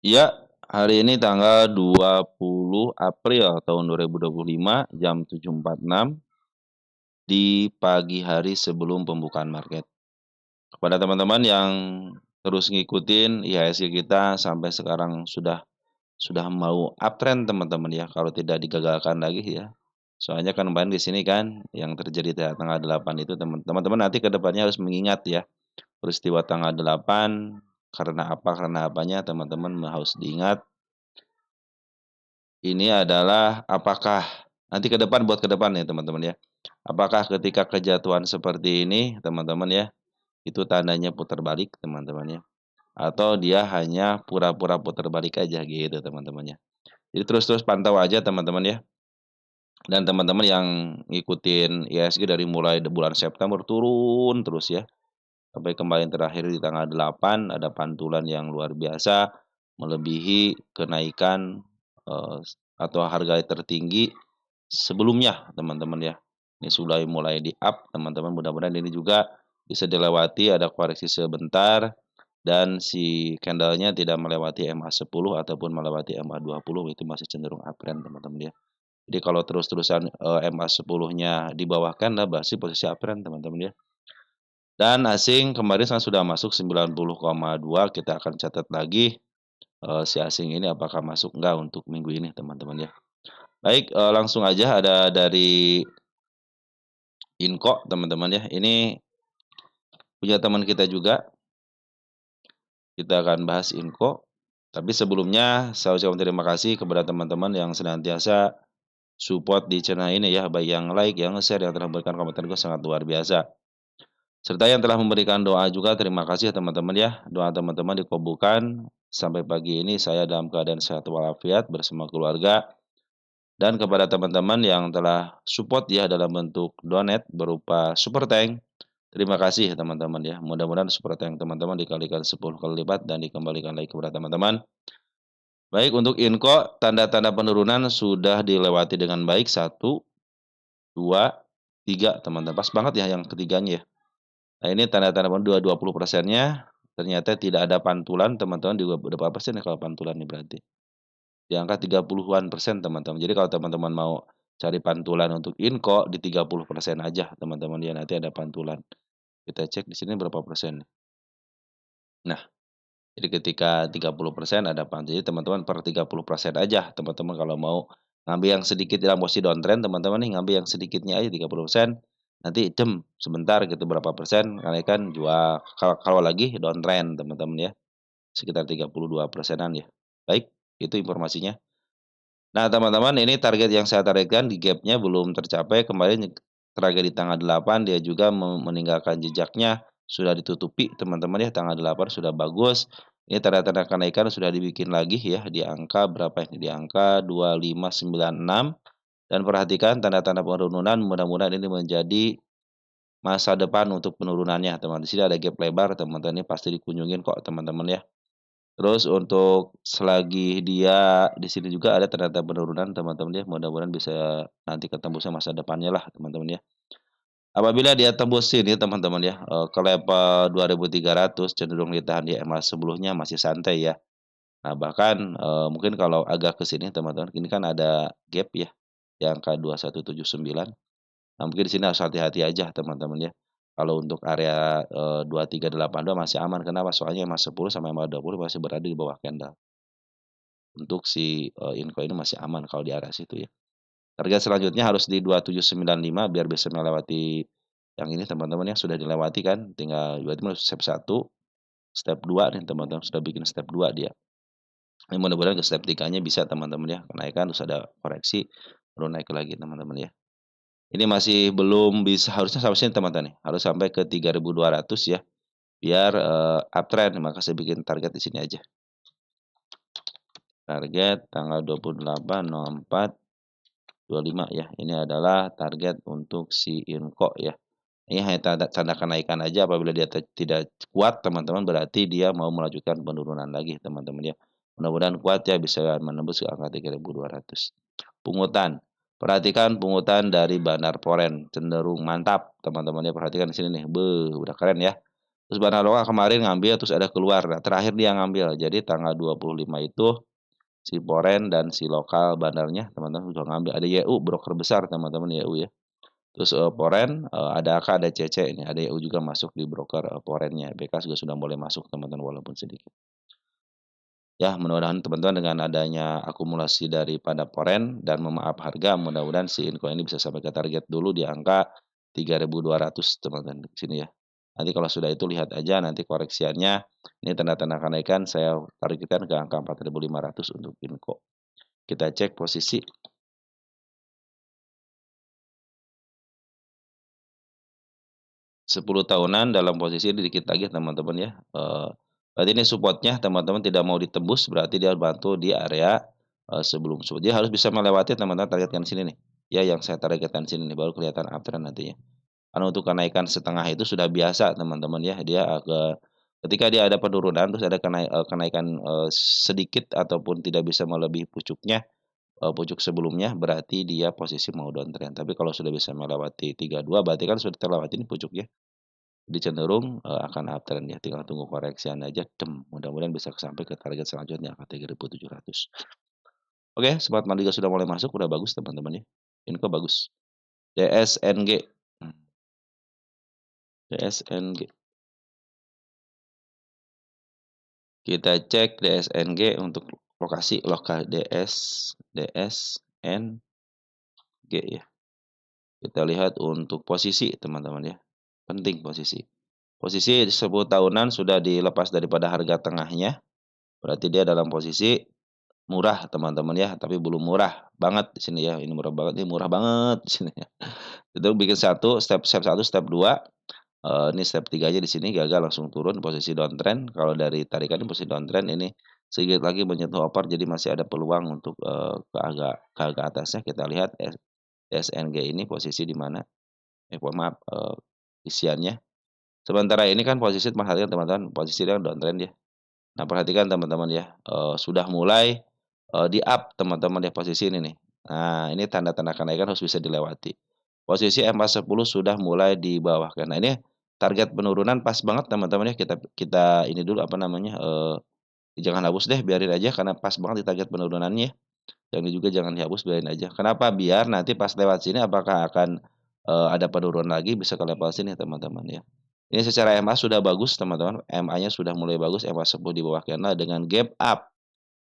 Iya, hari ini tanggal 20 April tahun 2025 jam 7.46 di pagi hari sebelum pembukaan market. Kepada teman-teman yang terus ngikutin IHSG kita sampai sekarang sudah mau uptrend teman-teman ya, kalau tidak digagalkan lagi ya. Soalnya kan kemarin di sini kan yang terjadi tanggal 8 itu teman-teman nanti ke depannya harus mengingat ya, peristiwa tanggal 8 karena apanya teman-teman harus diingat. Ini adalah apakah nanti ke depan buat ke depan ya teman-teman ya. Apakah ketika kejatuhan seperti ini teman-teman ya, itu tandanya putar balik teman-teman ya. Atau dia hanya pura-pura putar balik aja gitu teman-teman ya. Jadi terus-terus pantau aja teman-teman ya. Dan teman-teman yang ngikutin IHSG dari mulai bulan September turun terus ya. Sampai kemarin terakhir di tanggal 8 ada pantulan yang luar biasa melebihi kenaikan atau harga tertinggi sebelumnya teman-teman ya. Ini sudah mulai di-up teman-teman, mudah-mudahan ini juga bisa dilewati, ada koreksi sebentar dan si candlenya tidak melewati MA10 ataupun melewati MA20 itu masih cenderung uptrend teman-teman ya. Jadi kalau terus-terusan, MA10-nya di bawah candle berarti posisi uptrend teman-teman ya. Dan asing kemarin kan sudah masuk 90,2 kita akan catat lagi, si asing ini apakah masuk enggak untuk minggu ini teman-teman ya. Baik, langsung aja ada dari Inco teman-teman ya. Ini punya teman kita juga, kita akan bahas Inco. Tapi sebelumnya saya ucapkan terima kasih kepada teman-teman yang senantiasa support di channel ini ya, baik yang like, yang share, yang telah memberikan komentar juga sangat luar biasa. Serta yang telah memberikan doa juga terima kasih ya teman-teman ya. Doa teman-teman dikabulkan. Sampai pagi ini saya dalam keadaan sehat walafiat bersama keluarga. Dan kepada teman-teman yang telah support ya dalam bentuk donate berupa super thank. Terima kasih teman-teman ya. Mudah-mudahan super thank teman-teman dikalikan 10 kali lipat dan dikembalikan lagi kepada teman-teman. Baik untuk Inco, tanda-tanda penurunan sudah dilewati dengan baik. 1, 2, 3 teman-teman. Pas banget ya yang ketiganya ya. Nah ini tanda-tanda 20%-nya ternyata tidak ada pantulan teman-teman di berapa persen ya kalau pantulan ini berarti? Di angka 30-an persen teman-teman. Jadi kalau teman-teman mau cari pantulan untuk Inco di 30% aja teman-teman ya, nanti ada pantulan. Kita cek di sini berapa persen. Nah, jadi ketika 30% ada pantulan. Jadi teman-teman per 30% aja teman-teman kalau mau ngambil yang sedikit dalam posisi downtrend teman-teman nih ngambil yang sedikitnya aja 30%. Nanti sebentar gitu berapa persen kenaikan jual. Kalau lagi downtrend teman-teman ya. Sekitar 32%-an ya. Baik, itu informasinya. Nah, teman-teman ini target yang saya targetkan di gap-nya belum tercapai. Kemarin target di tanggal 8 dia juga meninggalkan jejaknya sudah ditutupi teman-teman ya, tanggal 8 sudah bagus. Ini tanda-tanda kenaikan sudah dibikin lagi ya di angka berapa ini? Di angka 2596 dan perhatikan tanda-tanda penurunan mudah-mudahan ini menjadi masa depan untuk penurunannya, teman. Di sini ada gap lebar, teman-teman ini pasti dikunjungin kok teman-teman ya. Terus untuk selagi dia di sini juga ada tanda penurunan teman-teman ya, mudah-mudahan bisa nanti ketembusnya masa depannya lah teman-teman ya. Apabila dia tembus sini teman-teman ya, ke level 2.300 cenderung ditahan di EMA sebelumnya masih santai ya. Nah bahkan, mungkin kalau agak ke sini teman-teman, ini kan ada gap ya, di angka 2179. Nah mungkin di sini harus hati-hati aja teman-teman ya. Kalau untuk area, 2382 masih aman, kenapa? Soalnya EMA 10 sama EMA 20 masih berada di bawah candle. Untuk si, Inco ini masih aman kalau di area situ ya. Target selanjutnya harus di 2795 biar bisa melewati yang ini teman-teman ya, sudah dilewati kan, tinggal berarti masuk step 1, step 2 nih teman-teman, sudah bikin step 2 dia. Ini mudah-mudahan ke step 3-nya bisa teman-teman ya, kenaikan terus ada koreksi, baru naik lagi teman-teman ya. Ini masih belum bisa harusnya sampai sini teman-teman nih, harus sampai ke 3.200 ya, biar, uptrend, maka saya bikin target di sini aja. Target tanggal 28.04.25 ya. Ini adalah target untuk si Inco ya. Ini hanya tanda tanda kenaikan aja apabila dia tidak kuat teman-teman berarti dia mau melanjutkan penurunan lagi teman-teman ya. Mudah-mudahan kuat ya bisa menembus ke angka 3.200. Pungutan. Perhatikan pungutan dari Bandar Poren cenderung mantap teman-teman ya. Perhatikan di sini nih. Udah keren ya. Terus bandar lokal kemarin ngambil terus ada keluar, nah terakhir dia ngambil. Jadi tanggal 25 itu si Foren dan si lokal bandarnya teman-teman udah ngambil. Ada YU broker besar teman-teman YU ya. Terus, Foren, ada AK, ada CC ini, ada YU juga masuk di broker, Forennya. BK juga sudah mulai masuk teman-teman walaupun sedikit. Ya, mudah-mudahan teman-teman dengan adanya akumulasi daripada Foren dan memaaf harga, mudah-mudahan si Inco ini bisa sampai ke target dulu di angka 3.200 teman-teman di sini ya. Nanti kalau sudah itu lihat aja nanti koreksiannya, ini tanda-tanda kenaikan saya targetkan ke angka 4.500 untuk Inco. Kita cek posisi 10 tahunan dalam posisi dikit lagi teman-teman ya, berarti ini supportnya teman-teman tidak mau ditembus berarti dia bantu di area, sebelum dia harus bisa melewati teman-teman targetkan sini nih, ya yang saya targetkan sini nih baru kelihatan uptrend nantinya. Karena untuk kenaikan setengah itu sudah biasa teman-teman ya, dia agak ketika dia ada penurunan terus ada kenaikan, sedikit ataupun tidak bisa melebihi pucuknya, pucuk sebelumnya berarti dia posisi mau downtrend. Tapi kalau sudah bisa melewati 32 berarti kan sudah terlewati nih pucuknya. Jadi cenderung, akan uptrend ya, tinggal tunggu koreksian aja mudah-mudahan bisa sampai ke target selanjutnya angka 3.700. Oke, Smart Man juga sudah mulai masuk, udah bagus teman-teman ya. Info bagus. DSNG, mmm, DSNG. Kita cek DSNG untuk lokasi DSNG ya. Kita lihat untuk posisi teman-teman ya, penting posisi. Posisi 10 tahunan sudah dilepas daripada harga tengahnya, berarti dia dalam posisi murah teman-teman ya, tapi belum murah banget di sini ya, ini murah banget, ini murah banget di sini ya. Itu bikin step step 1, step 2, ini step 3-nya di sini gagal langsung turun posisi downtrend. Kalau dari tarikan ini posisi downtrend ini sedikit lagi menyentuh upper jadi masih ada peluang untuk, ke agak atasnya. Kita lihat SNG ini posisi di mana, mohon maaf, isiannya. Sementara ini kan posisi perhatikan teman-teman, posisi dia downtrend ya. Nah, perhatikan teman-teman ya, sudah mulai, di-up teman-teman ya posisi ini nih. Nah, ini tanda-tanda kenaikan harus bisa dilewati. Posisi MA10 sudah mulai di bawah kan. Nah, ini target penurunan pas banget teman-teman ya, kita kita ini dulu apa namanya, jangan hapus deh, biarin aja karena pas banget di target penurunannya. Yang ini juga jangan dihapus, biarin aja. Kenapa? Biar nanti pas lewat sini apakah akan, ada penurunan lagi bisa ke level sini teman-teman ya. Ini secara MA sudah bagus teman-teman, MA-nya sudah mulai bagus, MA10 di bawah candle dengan gap up.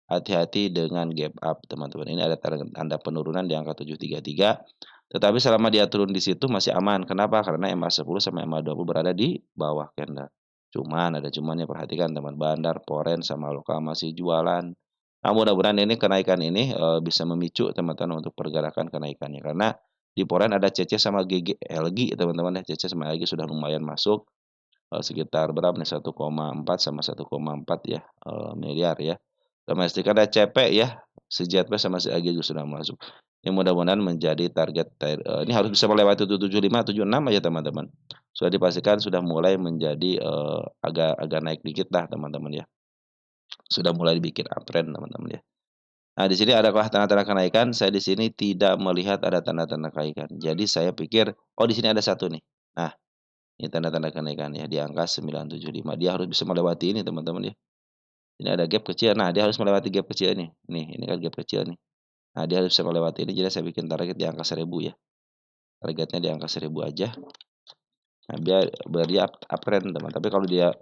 Hati-hati dengan gap up teman-teman, ini ada tanda penurunan di angka 733, tetapi selama dia turun di situ masih aman. Kenapa? Karena MA10 sama MA20 berada di bawah candle. Cuman, ada cumannya perhatikan teman, bandar, foren, sama lokal masih jualan. Nah, mudah-mudahan ini kenaikan ini, bisa memicu teman-teman untuk pergerakan kenaikannya, karena di foren ada CC sama LG teman-teman ya, CC sama LG sudah lumayan masuk, sekitar berapa nih 1,4 sama 1,4 ya, miliar ya. Domestik ada CP ya, si JP sama si AG juga sudah masuk. Ini mudah-mudahan menjadi target ini harus bisa melewati 775, 76 aja teman-teman. Sudah dipastikan sudah mulai menjadi, agak agak naik dikit lah teman-teman ya. Sudah mulai dibikin uptrend teman-teman ya. Nah, di sini adakah tanda-tanda kenaikan? Saya di sini tidak melihat ada tanda-tanda kenaikan. Jadi saya pikir, oh di sini ada satu nih. Nah, ini tanda-tanda kenaikan ya di angka 975. Dia harus bisa melewati ini teman-teman ya. Ini ada gap kecil, nah dia harus melewati gap kecil ini. Nih, ini kan gap kecil nih. Nah, dia harus bisa melewati ini, jadi saya bikin target di angka 1.000 ya. Targetnya di angka 1.000 aja. Nah, biar dia uptrend teman. Tapi kalau dia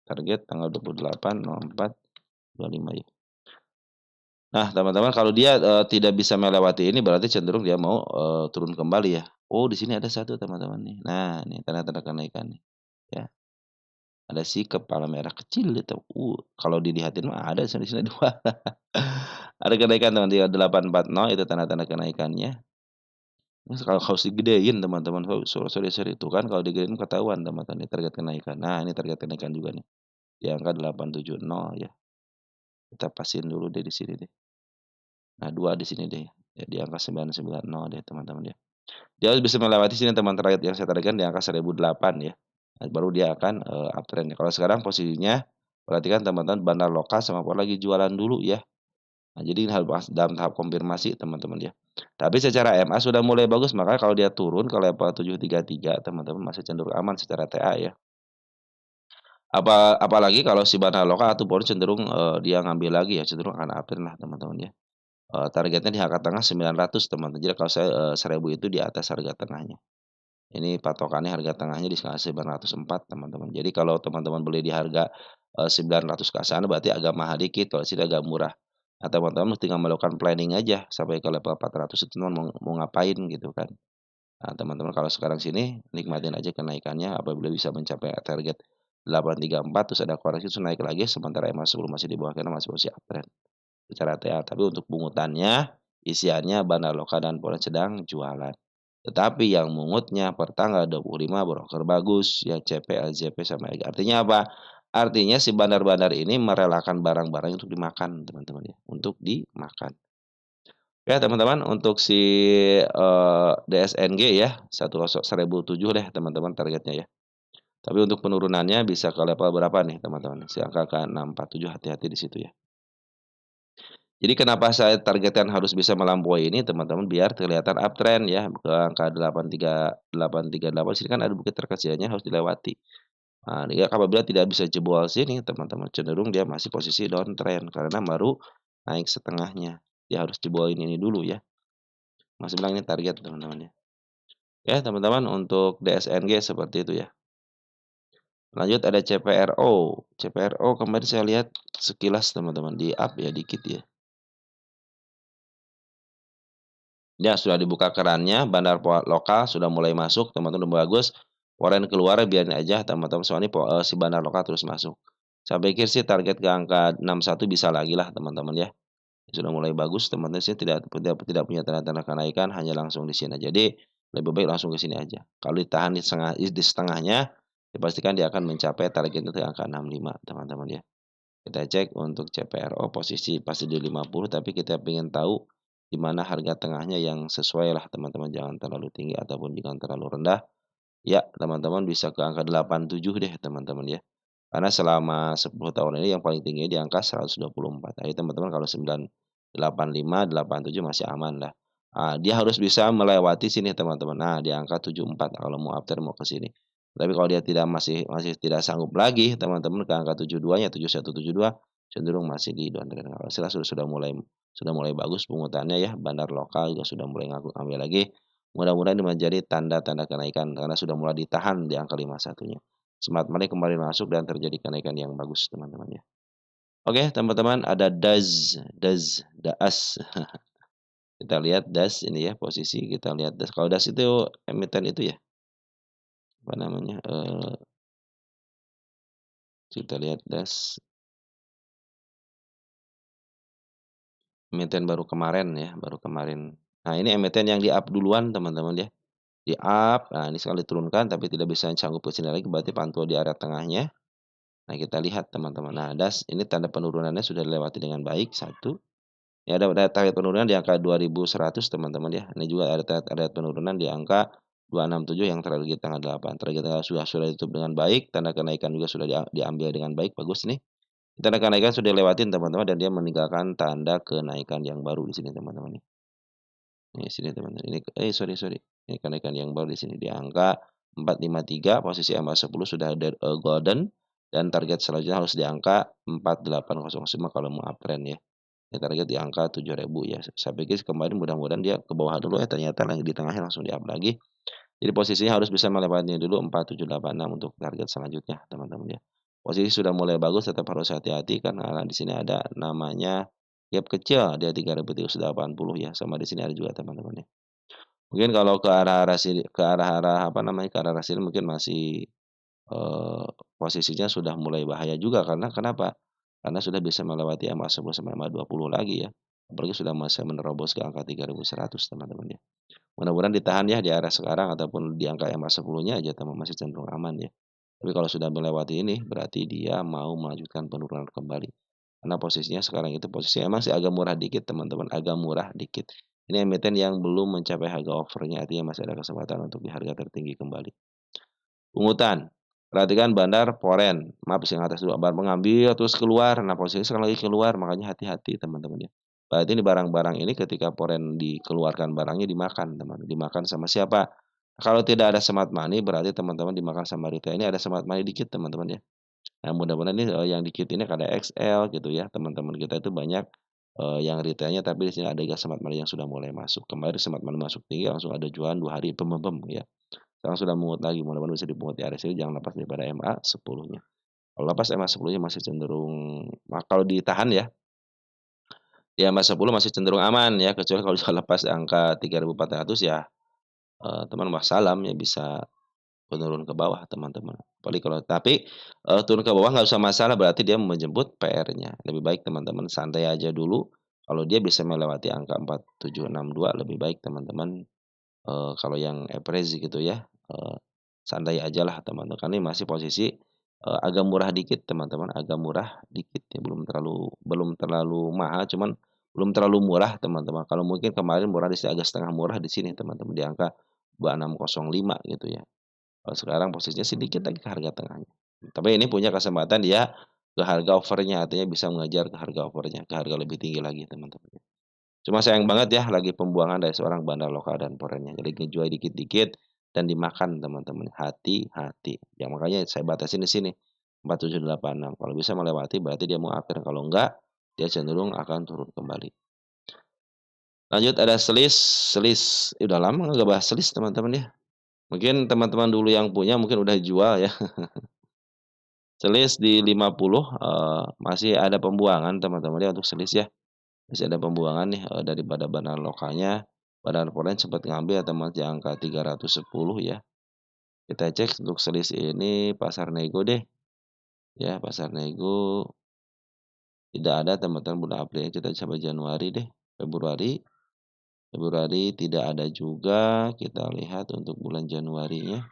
target tanggal 28/04/25 ya. Nah, teman-teman kalau dia, tidak bisa melewati ini berarti cenderung dia mau, turun kembali ya. Oh, di sini ada satu teman-teman nih. Nah, ini tanda-tanda kenaikan nih, ya. Ada si kepala merah kecil itu. Kalau dilihatin mah ada di sini 2. Ada kenaikan teman 3840 itu tanda-tanda kenaikannya. Terus kalau harus digedein teman-teman, sorry itu kan kalau digedein ketahuan teman-teman ini target kenaikan. Nah, ini target kenaikan juga nih. Di angka 870 ya. Kita pasin dulu deh di sini deh. Nah, 2 di sini deh. Ya, di angka 990 deh teman-teman ya. Dia harus bisa melewati sini teman target yang saya targetkan di angka 1008 ya. Nah, baru dia akan, uptrend. Kalau sekarang posisinya perhatikan teman-teman bandar lokal sama apa lagi jualan dulu ya. Nah, jadi ini dalam tahap konfirmasi teman-teman ya. Tapi secara MA sudah mulai bagus, makanya kalau dia turun ke level 733 teman-teman masih cenderung aman secara TA ya. Apalagi kalau si Bandar Lokal atau Polri cenderung, dia ngambil lagi ya, cenderung akan uptrend lah teman-teman ya. Targetnya di harga tengah 900 teman-teman. Jadi kalau saya, 1.000 itu di atas harga tengahnya. Ini patokannya harga tengahnya di skala 904 teman-teman. Jadi kalau teman-teman beli di harga, 900 ke sana berarti agak mahal dikit, kalau sini agak murah. Nah, teman-teman tinggal melakukan planning aja sampai ke level 400 itu teman mau ngapain gitu kan. Nah, teman-teman kalau sekarang sini nikmatin aja kenaikannya apabila bisa mencapai target 834 terus ada koreksi terus naik lagi sementara emas 10 masih di bawah karena masih posisi uptrend secara TA. Tapi untuk pungutannya, isiannya Bandar Lokal dan Polres sedang jualan. Tetapi yang mungutnya per tanggal 25 broker bagus, ya CP, LZP, sama EG. Artinya apa? Artinya si bandar-bandar ini merelakan barang-barang untuk dimakan, teman-teman ya, untuk dimakan. Ya teman-teman, untuk si, DSNG ya, 1.007 deh teman-teman targetnya ya. Tapi untuk penurunannya bisa ke level berapa nih teman-teman? Si angka ke 647 hati-hati di situ ya. Jadi kenapa saya targetkan harus bisa melampaui ini teman-teman, biar kelihatan uptrend ya, ke angka 83.838 sini kan ada bukit terkecilnya harus dilewati. Nah, dia apabila tidak bisa jebol sini teman-teman, cenderung dia masih posisi downtrend karena baru naik setengahnya. Dia harus jebolin ini dulu ya. Masih bilang ini target teman-teman ya. Ya teman-teman untuk DSNG seperti itu ya. Lanjut ada CPRO. CPRO kemarin saya lihat sekilas teman-teman di up ya dikit ya. Ya sudah dibuka kerannya, bandar lokal sudah mulai masuk, teman-teman udah bagus. Foreign keluar biarin aja teman-teman, soalnya si bandar lokal terus masuk. Saya pikir sih target ke angka 61 bisa lagi lah teman-teman ya. Sudah mulai bagus, teman-teman sih tidak punya tanda-tanda kenaikan, hanya langsung di sini aja. Jadi lebih baik langsung ke sini aja. Kalau ditahan di setengahnya, dipastikan dia akan mencapai targetnya ke angka 65 teman-teman ya. Kita cek untuk CPRO posisi pasti di 50, tapi kita ingin tahu di mana harga tengahnya yang sesuai lah teman-teman, jangan terlalu tinggi ataupun jangan terlalu rendah. Ya, teman-teman bisa ke angka 87 deh teman-teman ya. Karena selama 10 tahun ini yang paling tinggi di angka 124. Jadi teman-teman kalau 985, 87 masih aman lah. Dia harus bisa melewati sini teman-teman. Nah, di angka 74 kalau mau after mau ke sini. Tapi kalau dia tidak masih masih tidak sanggup lagi teman-teman ke angka 72-nya 7172 cenderung masih di downtrend. Kalau istilah sudah mulai bagus pungutannya ya, bandar lokal juga sudah mulai ngaku ambil lagi. Mudah-mudahan ini menjadi tanda-tanda kenaikan karena sudah mulai ditahan di angka 51-nya. Smart money kembali masuk dan terjadi kenaikan yang bagus teman-teman ya. Oke teman-teman ada DAS. Kita lihat DAS ini ya posisi kita lihat DAS. Kalau DAS itu emiten itu ya, apa namanya, kita lihat DAS emiten baru kemarin ya, baru kemarin. Nah ini emiten yang di-up duluan teman-teman ya, di-up, nah ini sekali turunkan tapi tidak bisa sanggup ke sini lagi berarti pantul di area tengahnya. Nah kita lihat teman-teman, nah DAS ini tanda penurunannya sudah dilewati dengan baik, satu. Ya ada target penurunan di angka 2.100 teman-teman ya. Ini juga ada penurunan di angka 267 yang terjadi di tanggal 8. Target sudah ditutup dengan baik, tanda kenaikan juga sudah diambil dengan baik, bagus nih. Tanda kenaikan sudah dilewatin teman-teman dan dia meninggalkan tanda kenaikan yang baru di sini teman-teman nih. Ini sini teman-teman. Sorry. Ini kenaikan yang baru di sini di angka 453, posisi MA10 sudah ada golden dan target selanjutnya harus di angka 4805 kalau mau uptrend ya. Ya target di angka 7.000 ya. Saya pikir kemarin mudah-mudahan dia ke bawah dulu ternyata lagi di tengahnya langsung di-up lagi. Jadi posisinya harus bisa melewati dulu 4786 untuk target selanjutnya teman-teman ya. Posisi sudah mulai bagus tetap harus hati-hati karena di sini ada namanya gap kecil dia 3.380 ya, sama di sini ada juga teman-teman ya. Mungkin kalau ke arah-arah apa namanya, ke arah sini mungkin masih, posisinya sudah mulai bahaya juga karena kenapa? Karena sudah bisa melewati MA10 sampai MA20 lagi ya. Apalagi sudah masih menerobos ke angka 3.100 teman-teman ya. Mudah-mudahan ditahan ya di area sekarang ataupun di angka MA10-nya aja teman masih cenderung aman ya. Tapi kalau sudah melewati ini berarti dia mau melanjutkan penurunan kembali. Karena posisinya sekarang itu posisinya masih agak murah dikit teman-teman, agak murah dikit. Ini emiten yang belum mencapai harga offernya artinya masih ada kesempatan untuk di harga tertinggi kembali. Pungutan, perhatikan bandar foreign, maaf yang atas dulu, bandar mengambil terus keluar, nah posisinya sekarang lagi keluar makanya hati-hati teman-teman ya. Berarti ini barang-barang ini ketika foreign dikeluarkan barangnya dimakan teman, dimakan sama siapa? Kalau tidak ada smart money berarti teman-teman dimakan sama retail, ini ada smart money dikit teman-teman ya. Nah, mudah-mudahan ini, yang dikit ini ada XL gitu ya, teman-teman kita itu banyak, yang retailnya tapi di sini ada juga Smart Money yang sudah mulai masuk. Kemarin Smart Money masuk tinggi langsung ada jualan 2 hari ya. Sekarang sudah mungut lagi, mudah-mudahan bisa dipungut di RSI jangan lepas daripada MA 10-nya. Kalau lepas MA 10-nya masih cenderung kalau ditahan ya, di MA 10 masih cenderung aman ya, kecuali kalau sudah lepas angka 3.400 ya, teman wassalam ya bisa penurun ke bawah teman-teman. Apalagi kalau tapi, turun ke bawah nggak usah masalah berarti dia menjemput PR-nya. Lebih baik teman-teman santai aja dulu, kalau dia bisa melewati angka 4762 lebih baik teman-teman, kalau yang average gitu ya, santai ajalah teman-teman, karena ini masih posisi, agak murah dikit teman-teman, agak murah dikit ya, belum terlalu mahal, cuman belum terlalu murah teman-teman. Kalau mungkin kemarin murah di sini agak setengah murah di sini teman-teman, di angka 2605 gitu ya. Kalau sekarang posisinya sedikit lagi ke harga tengahnya. Tapi ini punya kesempatan dia ke harga over-nya, artinya bisa mengejar ke harga over-nya, ke harga lebih tinggi lagi teman-teman. Cuma sayang banget ya lagi pembuangan dari seorang bandar lokal dan foreign-nya. Jadi ngejual dikit-dikit dan dimakan teman-teman, hati-hati. Ya makanya saya batasin di sini, 4786. Kalau bisa melewati berarti dia mau uptrend, kalau enggak dia cenderung akan turun kembali. Lanjut ada selis, udah lama nggak bahas selis teman-teman ya. Mungkin teman-teman dulu yang punya mungkin udah jual ya. Selis di 50, masih ada pembuangan teman-teman ya untuk selis ya. Masih ada pembuangan nih, daripada bahan lokalnya. Bahan foreign sempat ngambil teman di angka 310 ya. Kita cek untuk selis ini pasar nego deh, ya pasar nego tidak ada teman-teman bulan April, kita coba Januari deh, Februari. Februari tidak ada juga, kita lihat untuk bulan Januarinya.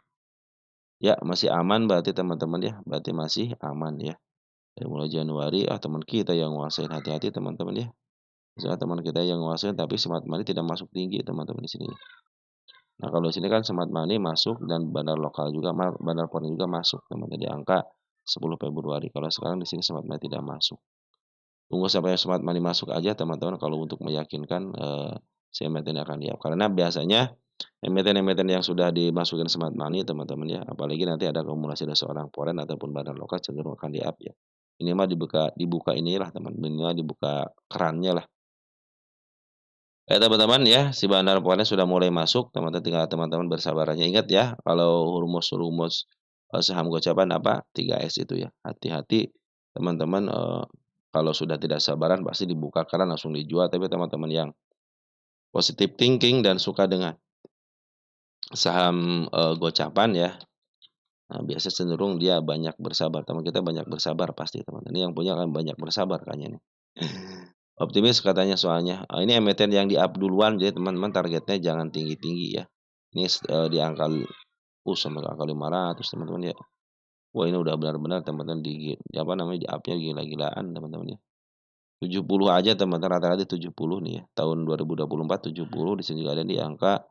Ya masih aman berarti teman-teman ya, berarti masih aman ya. Dari mulai Januari, teman kita yang nguasain, hati-hati teman-teman ya. Misalnya teman kita yang nguasain tapi Smart Money tidak masuk tinggi teman-teman di sini. Nah, kalau di sini kan Smart Money masuk dan bandar lokal juga, bandar foreign juga masuk teman-teman di angka 10 Februari. Kalau sekarang di sini Smart Money tidak masuk. Tunggu sampai Smart Money masuk aja teman-teman kalau untuk meyakinkan, si emiten akan di-up. Karena biasanya emiten-emiten yang sudah dimasukin Smart Money teman-teman ya, apalagi nanti ada akumulasi dari seorang foreign ataupun bandar lokal cenderung akan di-up ya. Minimal dibuka inilah minimal dibuka kerannya lah. Ya teman-teman ya, si bandar foreign sudah mulai masuk, teman-teman tinggal teman-teman bersabar aja. Ingat ya, kalau rumus-rumus, saham gocapan apa, 3S itu ya. Hati-hati teman-teman, kalau sudah tidak sabaran pasti dibuka keran langsung dijual, tapi teman-teman yang positive thinking dan suka dengan saham, gocapan ya, nah biasa cenderung dia banyak bersabar, teman kita banyak bersabar pasti teman, ini yang punya akan banyak bersabar kayaknya nih. Optimis katanya soalnya, ini emiten yang di-up duluan jadi teman-teman targetnya jangan tinggi-tinggi ya. Ini di angka sampai ke angka 500 teman-teman ya. Wah ini udah benar-benar teman-teman apa namanya, di-up-nya gila-gilaan teman-teman ya. 70 aja teman-teman, rata-rata 70 nih ya, tahun 2024 70, di sini juga ada di angka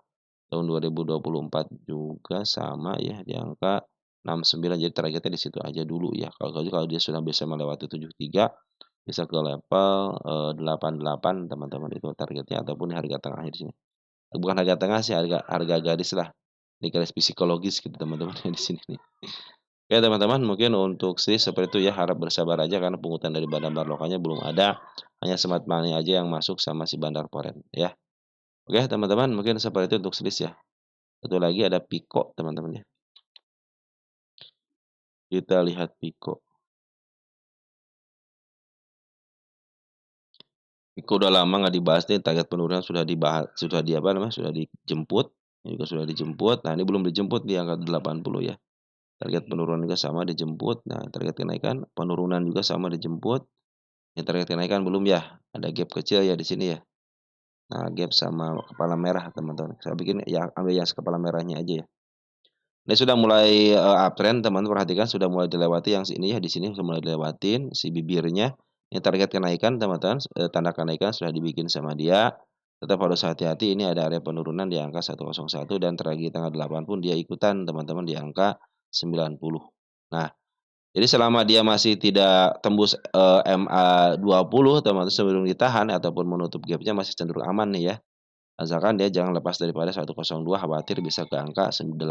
tahun 2024 juga sama ya, di angka 69, jadi targetnya di situ aja dulu ya. Kalau dia sudah bisa melewati 73, bisa ke level, 88 teman-teman, itu targetnya ataupun harga tengahnya di sini. Bukan harga tengah sih, harga harga garis lah, ini garis psikologis gitu teman-teman di sini nih. Oke teman-teman, mungkin untuk sih seperti itu ya, harap bersabar aja karena pungutan dari bandar lokalnya belum ada, hanya Smart Money aja yang masuk sama si bandar foreign ya. Oke teman-teman, mungkin seperti itu untuk selis ya. Satu lagi ada Pico teman-teman ya. Kita lihat Pico. Pico udah lama nggak dibahas nih, target penurunan sudah dibahas, sudah di apa namanya, sudah dijemput, ini juga sudah dijemput. Nah ini belum dijemput di angka 80 ya. Target penurunan juga sama dijemput. Nah target kenaikan penurunan juga sama dijemput. Ini target kenaikan belum ya. Ada gap kecil ya di sini ya. Nah gap sama kepala merah teman-teman. Saya bikin ya ambil yang kepala merahnya aja ya. Ini sudah mulai, uptrend teman perhatikan sudah mulai dilewati yang ini ya, di sini sudah mulai dilewatin si bibirnya. Ini target kenaikan teman-teman, tanda kenaikan sudah dibikin sama dia. Tetap harus hati-hati ini ada area penurunan di angka 101 dan terakhir tanggal 8 pun dia ikutan teman-teman di angka 90. Nah, jadi selama dia masih tidak tembus, MA 20 teman-teman sebelum ditahan ataupun menutup gap-nya masih cenderung aman nih ya. Asalkan dia jangan lepas daripada 102 khawatir bisa ke angka 89.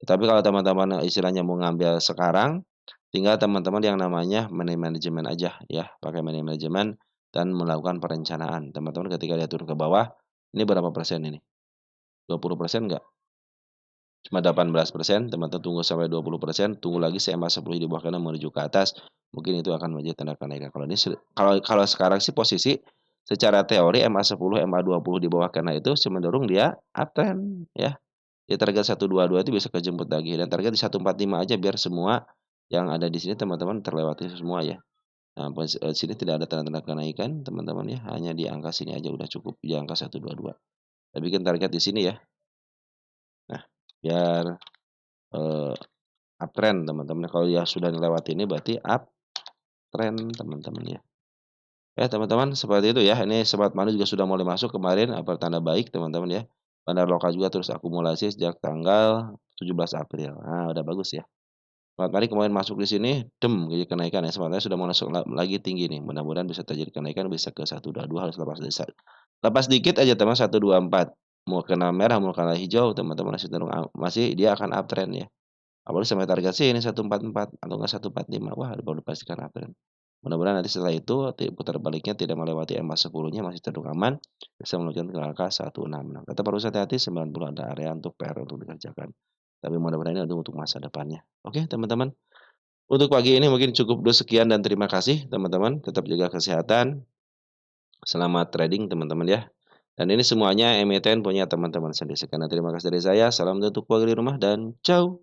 Tapi kalau teman-teman, istilahnya mau ngambil sekarang, Tinggal teman-teman yang namanya manajemen aja ya, pakai manajemen dan melakukan perencanaan. Teman-teman ketika dia turun ke bawah, ini berapa persen ini? 20% enggak? Cuma 18%, teman-teman tunggu sampai 20%, tunggu lagi SMA 10 di bawah kanan menuju ke atas, mungkin itu akan menjadi tanda kenaikan. Kalau ini kalau sekarang sih posisi secara teori MA 10, MA 20 di bawah kanan itu cenderung dia uptrend ya. Di target 122 itu bisa kejemput lagi dan target di 145 aja biar semua yang ada di sini teman-teman terlewati semua ya. Nah, sini tidak ada tanda-tanda kenaikan teman-teman ya, hanya di angka sini aja udah cukup, di angka 122. Kita bikin target di sini ya. Nah, biar, eee, uptrend teman-teman, kalau ya sudah melewati ini berarti uptrend teman-teman ya. Ya teman-teman seperti itu ya, ini Sobat Manu juga sudah mulai masuk kemarin, apa tanda baik teman-teman ya. Bandar lokal juga terus akumulasi sejak tanggal 17 April. Nah, udah bagus ya. Sobat Mari kemarin masuk di sini, jadi kenaikan ya, sebenarnya sudah mau masuk lagi tinggi nih, mudah-mudahan bisa terjadi kenaikan bisa ke 122 harus lepas lepas dikit aja teman 124. Mau kena merah, mau kena hijau, teman-teman masih cenderung masih dia akan uptrend ya. Apalagi sampai target sini 144 atau enggak 145, wah baru dipastikan uptrend. Mudah-mudahan nanti setelah itu putar baliknya tidak melewati EMA 10-nya masih cenderung aman, bisa menunjukkan ke angka 166. Tetap harus hati-hati 90 ada area untuk PR untuk dikerjakan. Tapi mudah-mudahan ini untuk masa depannya. Oke teman-teman, untuk pagi ini mungkin cukup dulu sekian dan terima kasih teman-teman. Tetap jaga kesehatan, selamat trading teman-teman ya. Dan ini semuanya emiten punya teman-teman sendiri. Sekian terima kasih dari saya, salam untuk keluarga di rumah dan ciao.